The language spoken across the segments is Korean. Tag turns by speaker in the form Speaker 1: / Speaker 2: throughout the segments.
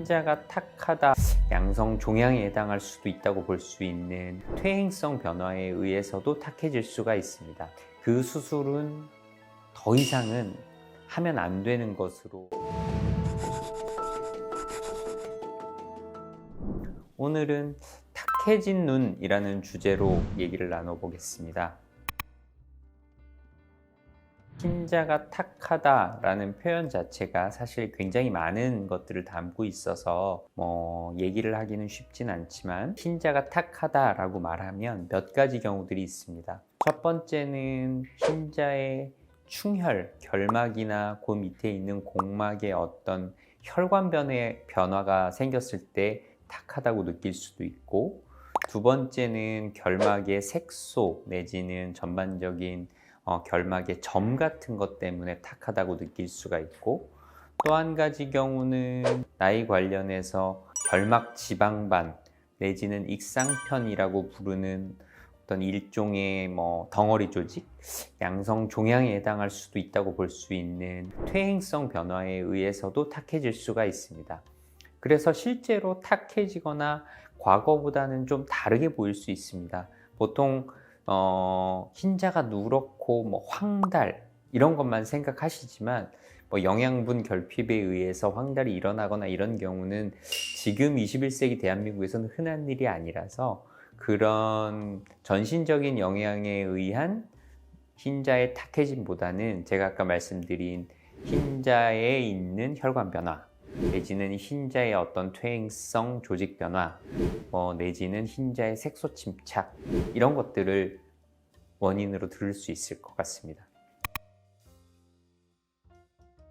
Speaker 1: 흰자가 탁하다, 양성 종양에 해당할 수도 있다고 볼 수 있는 퇴행성 변화에 의해서도 탁해질 수가 있습니다. 그 수술은 더 이상은 하면 안 되는 것으로. 오늘은 탁해진 눈이라는 주제로 얘기를 나눠보겠습니다. 흰자가 탁하다라는 표현 자체가 사실 굉장히 많은 것들을 담고 있어서 얘기를 하기는 쉽진 않지만, 흰자가 탁하다라고 말하면 몇 가지 경우들이 있습니다. 첫 번째는 흰자의 충혈, 결막이나 그 밑에 있는 공막에 어떤 혈관 변화가 생겼을 때 탁하다고 느낄 수도 있고, 두 번째는 결막의 색소 내지는 전반적인 결막의 점 같은 것 때문에 탁하다고 느낄 수가 있고, 또 한 가지 경우는 나이 관련해서 결막 지방반 내지는 익상편이라고 부르는 어떤 일종의 덩어리 조직, 양성 종양에 해당할 수도 있다고 볼 수 있는 퇴행성 변화에 의해서도 탁해질 수가 있습니다. 그래서 실제로 탁해지거나 과거보다는 좀 다르게 보일 수 있습니다. 보통 흰자가 누렇고 황달 이런 것만 생각하시지만, 영양분 결핍에 의해서 황달이 일어나거나 이런 경우는 지금 21세기 대한민국에서는 흔한 일이 아니라서, 그런 전신적인 영향에 의한 흰자의 탁해짐보다는 제가 아까 말씀드린 흰자에 있는 혈관 변화 내지는 흰자의 어떤 퇴행성 조직 변화, 내지는 흰자의 색소 침착, 이런 것들을 원인으로 들을 수 있을 것 같습니다.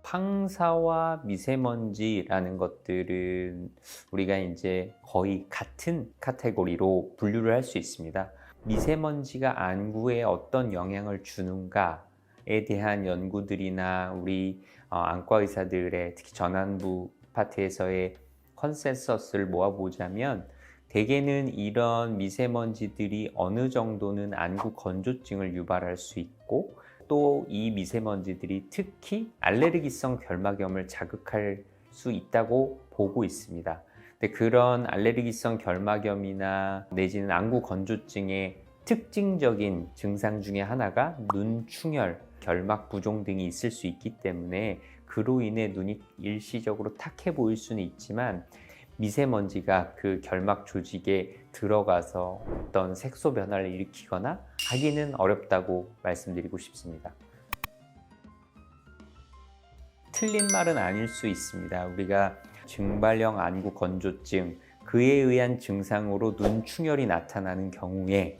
Speaker 1: 황사와 미세먼지라는 것들은 우리가 이제 거의 같은 카테고리로 분류를 할 수 있습니다. 미세먼지가 안구에 어떤 영향을 주는가에 대한 연구들이나 우리 안과 의사들의 특히 전안부 파트에서의 컨센서스를 모아보자면, 대개는 이런 미세먼지들이 어느 정도는 안구 건조증을 유발할 수 있고, 또 이 미세먼지들이 특히 알레르기성 결막염을 자극할 수 있다고 보고 있습니다. 근데 그런 알레르기성 결막염이나 내지는 안구 건조증의 특징적인 증상 중에 하나가 눈 충혈, 결막 부종 등이 있을 수 있기 때문에, 그로 인해 눈이 일시적으로 탁해 보일 수는 있지만, 미세먼지가 그 결막 조직에 들어가서 어떤 색소 변화를 일으키거나 하기는 어렵다고 말씀드리고 싶습니다. 틀린 말은 아닐 수 있습니다. 우리가 증발형 안구 건조증, 그에 의한 증상으로 눈 충혈이 나타나는 경우에,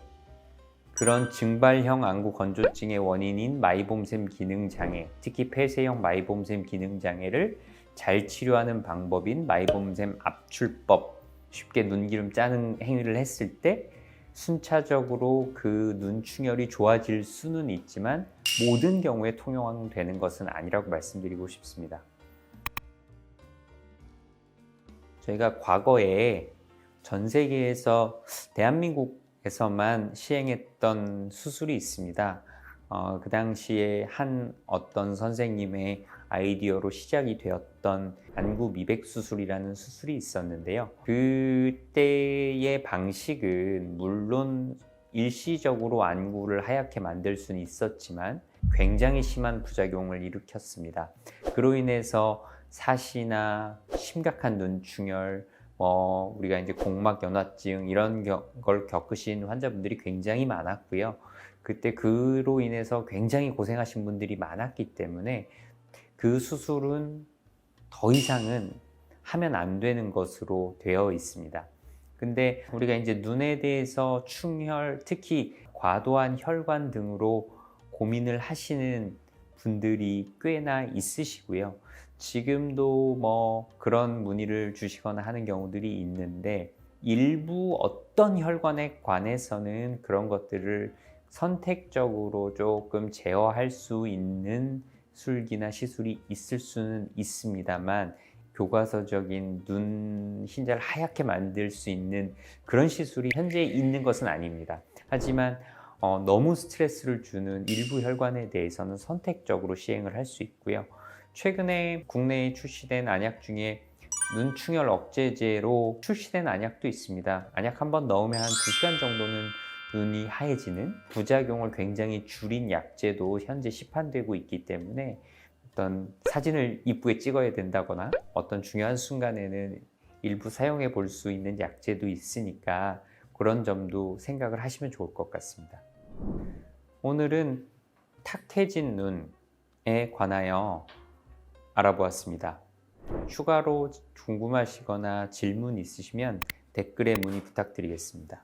Speaker 1: 그런 증발형 안구 건조증의 원인인 마이봄샘 기능장애, 특히 폐쇄형 마이봄샘 기능장애를 잘 치료하는 방법인 마이봄샘 압출법, 쉽게 눈기름 짜는 행위를 했을 때 순차적으로 그 눈 충혈이 좋아질 수는 있지만, 모든 경우에 통용되는 것은 아니라고 말씀드리고 싶습니다. 저희가 과거에 전 세계에서 대한민국에서만 시행했던 수술이 있습니다. 그 당시에 어떤 선생님의 아이디어로 시작이 되었던 안구 미백 수술이라는 수술이 있었는데요. 그때의 방식은 물론 일시적으로 안구를 하얗게 만들 수는 있었지만 굉장히 심한 부작용을 일으켰습니다. 그로 인해서 사시나 심각한 눈충혈, 우리가 이제 공막연화증 이런 걸 겪으신 환자분들이 굉장히 많았고요. 그때 그로 인해서 굉장히 고생하신 분들이 많았기 때문에 그 수술은 더 이상은 하면 안 되는 것으로 되어 있습니다. 근데 우리가 이제 눈에 대해서 충혈, 특히 과도한 혈관 등으로 고민을 하시는 분들이 꽤나 있으시고요. 지금도 그런 문의를 주시거나 하는 경우들이 있는데, 일부 어떤 혈관에 관해서는 그런 것들을 선택적으로 조금 제어할 수 있는 술기나 시술이 있을 수는 있습니다만, 교과서적인 눈 흰자를 하얗게 만들 수 있는 그런 시술이 현재 있는 것은 아닙니다. 하지만 너무 스트레스를 주는 일부 혈관에 대해서는 선택적으로 시행을 할 수 있고요. 최근에 국내에 출시된 안약 중에 눈충혈 억제제로 출시된 안약도 있습니다. 안약 한번 넣으면 한 2시간 정도는 눈이 하얘지는 부작용을 굉장히 줄인 약제도 현재 시판되고 있기 때문에 어떤 사진을 이쁘게 찍어야 된다거나 어떤 중요한 순간에는 일부 사용해 볼 수 있는 약제도 있으니까 그런 점도 생각을 하시면 좋을 것 같습니다. 오늘은 탁해진 눈에 관하여 알아보았습니다. 추가로 궁금하시거나 질문 있으시면 댓글에 문의 부탁드리겠습니다.